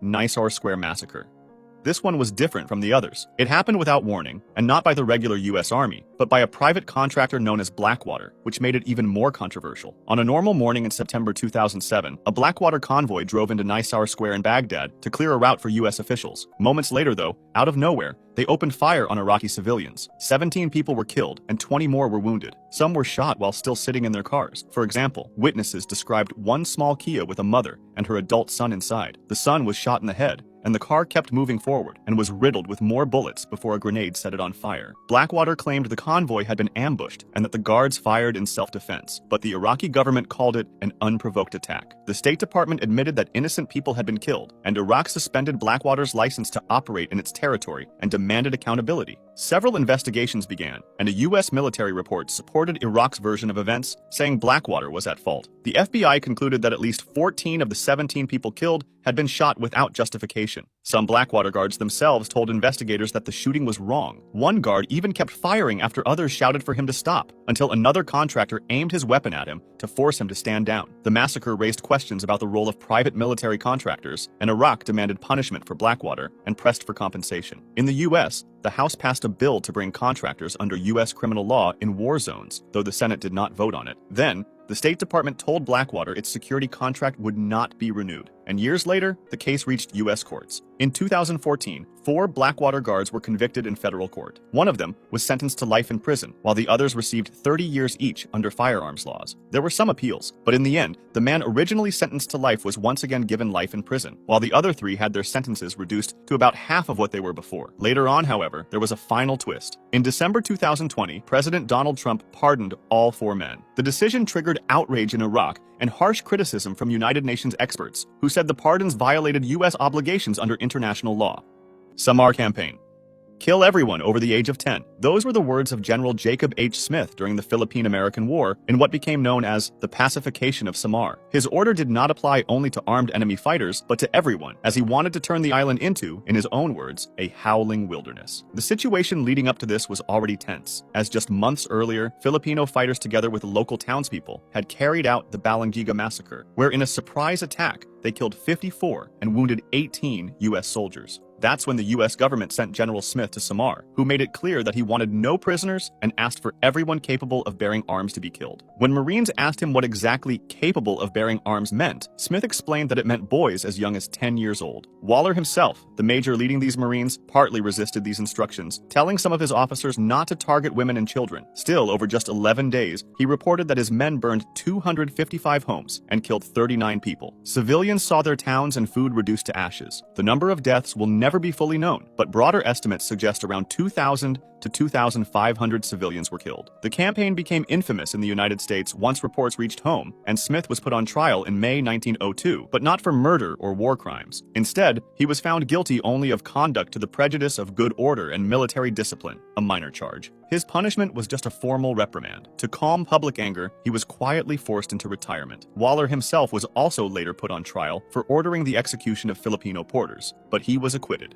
Nisour Square Massacre. This one was different from the others. It happened without warning, and not by the regular US Army, but by a private contractor known as Blackwater, which made it even more controversial. On a normal morning in September 2007, a Blackwater convoy drove into Nisour Square in Baghdad to clear a route for US officials. Moments later, though, out of nowhere, they opened fire on Iraqi civilians. 17 people were killed, and 20 more were wounded. Some were shot while still sitting in their cars. For example, witnesses described one small Kia with a mother and her adult son inside. The son was shot in the head, and the car kept moving forward and was riddled with more bullets before a grenade set it on fire. Blackwater claimed the convoy had been ambushed and that the guards fired in self-defense, but the Iraqi government called it an unprovoked attack. The State Department admitted that innocent people had been killed, and Iraq suspended Blackwater's license to operate in its territory and demanded accountability. Several investigations began, and a US military report supported Iraq's version of events, saying Blackwater was at fault. The FBI concluded that at least 14 of the 17 people killed had been shot without justification. Some Blackwater guards themselves told investigators that the shooting was wrong. One guard even kept firing after others shouted for him to stop, until another contractor aimed his weapon at him to force him to stand down. The massacre raised questions about the role of private military contractors, and Iraq demanded punishment for Blackwater and pressed for compensation. In the US, the House passed a bill to bring contractors under US criminal law in war zones, though the Senate did not vote on it. Then, the State Department told Blackwater its security contract would not be renewed, and years later, the case reached US courts. In 2014, 4 Blackwater guards were convicted in federal court. One of them was sentenced to life in prison, while the others received 30 years each under firearms laws. There were some appeals, but in the end, the man originally sentenced to life was once again given life in prison, while the other 3 had their sentences reduced to about half of what they were before. Later on, however, there was a final twist. In December 2020, President Donald Trump pardoned all 4 men. The decision triggered outrage in Iraq and harsh criticism from United Nations experts, who said the pardons violated US obligations under international law. Samar Campaign. Kill everyone over the age of 10. Those were the words of General Jacob H. Smith during the Philippine-American War in what became known as the pacification of Samar. His order did not apply only to armed enemy fighters, but to everyone, as he wanted to turn the island into, in his own words, a howling wilderness. The situation leading up to this was already tense, as just months earlier, Filipino fighters together with local townspeople had carried out the Balangiga massacre, where in a surprise attack, they killed 54 and wounded 18 US soldiers. That's when the US government sent General Smith to Samar, who made it clear that he wanted no prisoners and asked for everyone capable of bearing arms to be killed. When Marines asked him what exactly capable of bearing arms meant, Smith explained that it meant boys as young as 10 years old. Waller himself, the major leading these Marines, partly resisted these instructions, telling some of his officers not to target women and children. Still, over just 11 days, he reported that his men burned 255 homes and killed 39 people. Civilians saw their towns and food reduced to ashes. The number of deaths will never be fully known, but broader estimates suggest around 2,000 to 2,500 civilians were killed. The campaign became infamous in the United States once reports reached home, and Smith was put on trial in May 1902, but not for murder or war crimes. Instead, he was found guilty only of conduct to the prejudice of good order and military discipline, a minor charge. His punishment was just a formal reprimand. To calm public anger, he was quietly forced into retirement. Waller himself was also later put on trial for ordering the execution of Filipino porters, but he was acquitted.